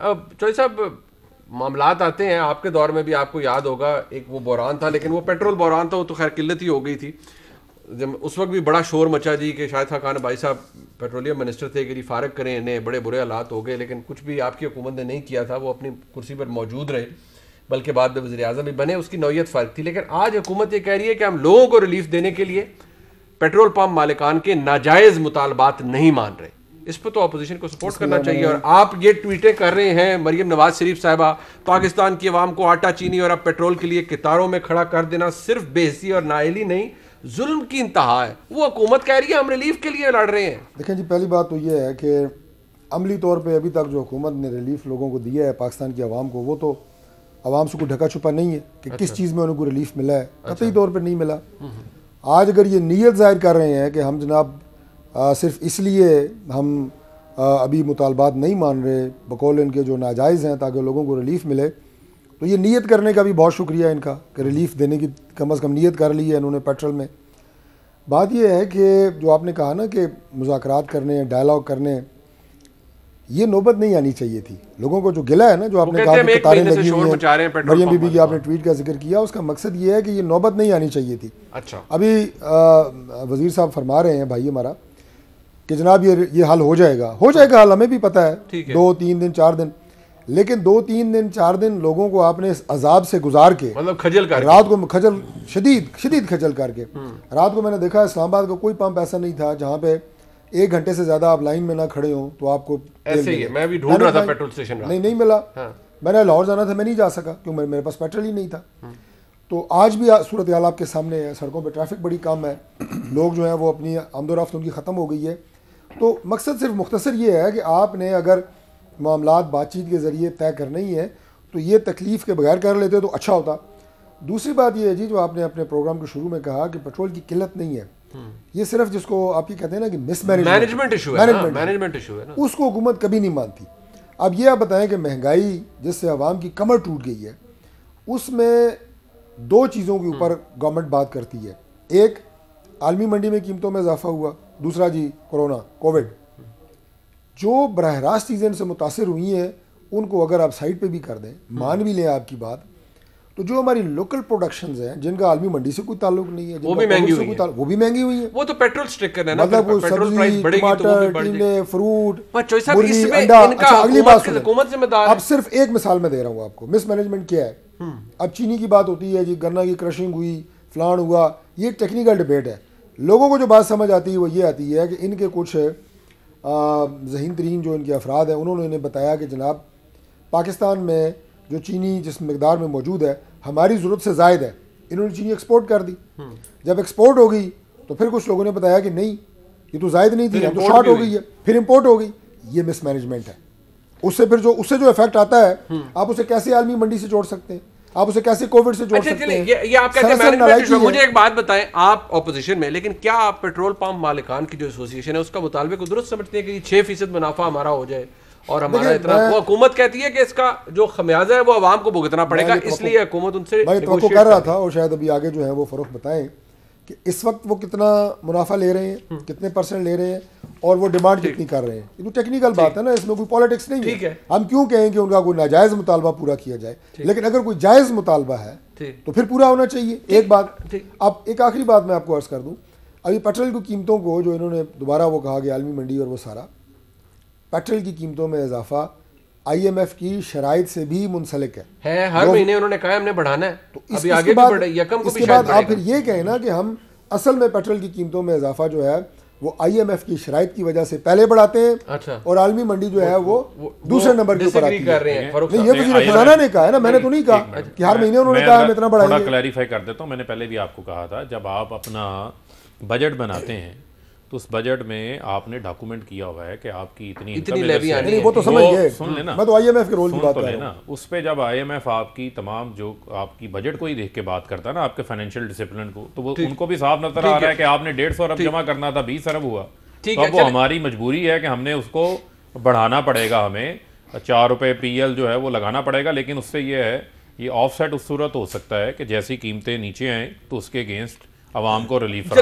चौधरी साहब, मामलात आते हैं, आपके दौर में भी आपको याद होगा एक वो बहरान था, लेकिन वो पेट्रोल बहरान था, वो तो खैर किल्लत ही हो गई थी। जब उस वक्त भी बड़ा शोर मचा जी कि शाहिद खान भाई साहब पेट्रोलियम मिनिस्टर थे कि जी फारग करें इन्हें, बड़े बुरे हालात हो गए, लेकिन कुछ भी आपकी हुकूमत ने नहीं किया था, वो अपनी कुर्सी पर मौजूद रहे, बल्कि बाद में वज़ीर आज़म भी बने, उसकी नौयत फ़र्क थी। लेकिन आज हुकूमत ये कह रही है कि हम लोगों को रिलीफ देने के लिए पेट्रोल पंप मालिकान के नाजायज़ मुतालबात नहीं मान रहे। इस पर तो अपोजिशन को सपोर्ट करना चाहिए। और आप ये ट्वीटें कर रहे हैं, मरियम नवाज शरीफ साहिबा, पाकिस्तान की आवाम को आटा चीनी और अब पेट्रोल के लिए कितारों में खड़ा कर देना सिर्फ बेइज्जती और नाअहली नहीं, जुल्म की इंतहा है। वो हुकूमत कह रही है हम रिलीफ के लिए लड़ रहे हैं। देखें जी, पहली बात तो ये है कि अमली तौर पे अभी तक जो हुकूमत ने रिलीफ लोगों को दिया है पाकिस्तान की आवाम को, वो तो आवाम से कोई ढका छुपा नहीं है कि किस चीज़ में उनको रिलीफ मिला है, कतई तौर पर नहीं मिला। आज अगर ये नीयत ज़ाहिर कर रहे हैं कि हम जनाब सिर्फ इसलिए हम अभी मुतालबात नहीं मान रहे बकौल इनके जो नाजायज़ हैं ताकि लोगों को रिलीफ मिले, तो ये नीयत करने का भी बहुत शुक्रिया इनका कि रिलीफ देने की कम अज़ कम नीयत कर ली है इन्होंने पेट्रोल में। बात यह है कि जो आपने कहा ना कि मुज़ाकरात करने, डायलॉग करने, ये नौबत नहीं आनी चाहिए थी। लोगों को जो गिला है ना, जो आपने कहा कि कतारें लगी हुई हैं, मरियम बीबी की आपने ट्वीट का जिक्र किया, उसका मकसद ये है कि ये नौबत नहीं आनी चाहिए थी। अच्छा, अभी वज़ीर साहब फरमा रहे हैं भाई हमारा कि जनाब ये हल हो जाएगा हल, हमें भी पता है 2-3 दिन 4 दिन, लेकिन 2-3 दिन 4 दिन लोगों को आपने इस अजाब से गुजार के, मतलब खजल करके, रात को खजल शदीद खजल करके, रात को मैंने देखा इस्लामाबाद का कोई पंप ऐसा नहीं था जहाँ पे 1 घंटे से ज्यादा आप लाइन में ना खड़े हो तो आपको ऐसे ही है। मैं भी ढूंढ रहा था पेट्रोल स्टेशन, नहीं मिला। मैंने लाहौर जाना था, मैं नहीं जा सका क्योंकि मेरे पास पेट्रोल ही नहीं था। तो आज भी सूरत हाल आपके सामने है, सड़कों पे ट्रैफिक बड़ी कम है, लोग जो हैं वो अपनी आमदोरफ्त उनकी ख़त्म हो गई है। तो मकसद सिर्फ मुख्तसर ये है कि आपने अगर मामलात बातचीत के ज़रिए तय करना ही है तो ये तकलीफ़ के बगैर कर लेते तो अच्छा होता। दूसरी बात ये है जी, जो आपने अपने प्रोग्राम के शुरू में कहा कि पेट्रोल की किल्लत नहीं है, ये सिर्फ जिसको आप ये कहते हैं ना कि मैनेजमेंट इशू है ना, उसको हुकूमत कभी नहीं मानती। अब ये आप बताएं कि महंगाई जिससे आवाम की कमर टूट गई है, उसमें 2 चीज़ों के ऊपर गवर्नमेंट बात करती है। एक, आलमी मंडी में कीमतों में इजाफा हुआ, दूसरा जी कोविड। जो बरह रास्त चीज़ें से मुतासर हुई हैं उनको अगर आप साइड पे भी कर दें, मान भी लें आपकी बात, तो जो हमारी लोकल प्रोडक्शंस हैं जिनका आलमी मंडी से कोई ताल्लुक नहीं है, वो भी महंगी हुई है। वो तो पेट्रोल स्टिकर है ना, मतलब वो सब्जी, टमाटर, टीले, फ्रूट, मुर्गी, अंडा। अगली बात सुनिए, अब सिर्फ एक मिसाल मैं दे रहा हूँ आपको मिसमैनेजमेंट क्या है। अब चीनी की बात होती है जी, गन्ना की क्रशिंग हुई, फलान हुआ, ये एक टेक्निकल डिबेट है। लोगों को जो बात समझ आती है वो ये आती है कि इनके कुछ ज़हीन तरीन जो इनके अफराद हैं उन्होंने इन्हें बताया कि जनाब पाकिस्तान में जो चीनी जिस मकदार में मौजूद है हमारी ज़रूरत से ज़ायद है, इन्होंने चीनी एक्सपोर्ट कर दी। जब एक्सपोर्ट हो गई तो फिर कुछ लोगों ने बताया कि नहीं ये तो ज़ायद नहीं थी, तो शॉर्ट हो गई है, फिर इम्पोर्ट हो गई। ये मिसमैनेजमेंट है। उससे जो इफेक्ट आता है आप उसे कैसे आलमी मंडी से जोड़ सकते हैं, आप उसे कैसे कोविड से जोड़ सकते हैं। ये आप कहते हैं मैनेजमेंट इशू। मुझे एक बात बताएं, आप ऑपोजिशन में, लेकिन क्या आप पेट्रोल पंप मालिकान की जो एसोसिएशन है उसका मुतालबे को दुरुस्त समझते हैं कि 6% मुनाफा हमारा हो जाए और हमारा इतना, वो हुकूमत कहती है कि इसका जो खमियाजा है वो आवाम को भुगतना पड़ेगा, इसलिए हुकूमत उनसे नेगोशिएट कर रहा था और शायद अभी आगे जो है वो फरोख्त बताएं कि इस वक्त वो कितना मुनाफा ले रहे हैं, कितने % ले रहे हैं और वो डिमांड कितनी कर रहे हैं। ये तो टेक्निकल बात है ना, इसमें कोई पॉलिटिक्स नहीं है। हम क्यों कहें कि उनका कोई नाजायज़ मुतालबा पूरा किया जाए, लेकिन अगर कोई जायज़ मुतालबा है तो फिर पूरा होना चाहिए। एक बात, अब एक आखिरी बात मैं आपको अर्ज़ कर दूं, अभी पेट्रोल की कीमतों को जो इन्होंने दोबारा वो कहा कि आलमी मंडी और वो सारा, पेट्रोल की कीमतों में इजाफा IMF की शराइत से भी मुंसलिक है। हर महीने उन्होंने कहा हमने बढ़ाना है, तो अभी आगे भी बढ़े, यकम को भी शायद बढ़ेगा। आप फिर ये कहें ना कि हम असल में पेट्रोल की कीमतों में इजाफा जो है वो IMF की शराइत की वजह से पहले बढ़ाते हैं। अच्छा। और आलमी मंडी जो है वो दूसरे नंबर के ऊपर आती है। नहीं, ये वज़ीर ख़ज़ाना ने कहा है ना, मैंने तो नहीं कहा कि हर महीने उन्होंने कहा हम इतना बढ़ाएंगे। थोड़ा क्लैरिफाई कर देता हूँ, मैंने पहले भी आपको कहा था जब आप अपना बजट बनाते हैं तो उस बजट में आपने डॉक्यूमेंट किया हुआ है कि आपकी इतनी लेवी आनी है। वो तो समझ गए, सुन लेना, मैं तो IMF के रोल की बात कर रहा हूं। उस पे जब IMF आपकी तमाम जो आपकी बजट को ही देख के बात करता है ना, आपके फाइनेंशियल डिसिप्लिन को, तो वो उनको भी साफ नजर आ रहा है कि आपने 150 अरब जमा करना था, 20 अरब हुआ, तो अब वो हमारी मजबूरी है कि हमने उसको बढ़ाना पड़ेगा, हमें 4 रुपये PL जो है वो लगाना पड़ेगा। लेकिन उससे ये है, ये ऑफसेट उस सूरत हो सकता है कि जैसी कीमतें नीचे आएँ तो उसके अगेंस्ट आवाम को रिलीफ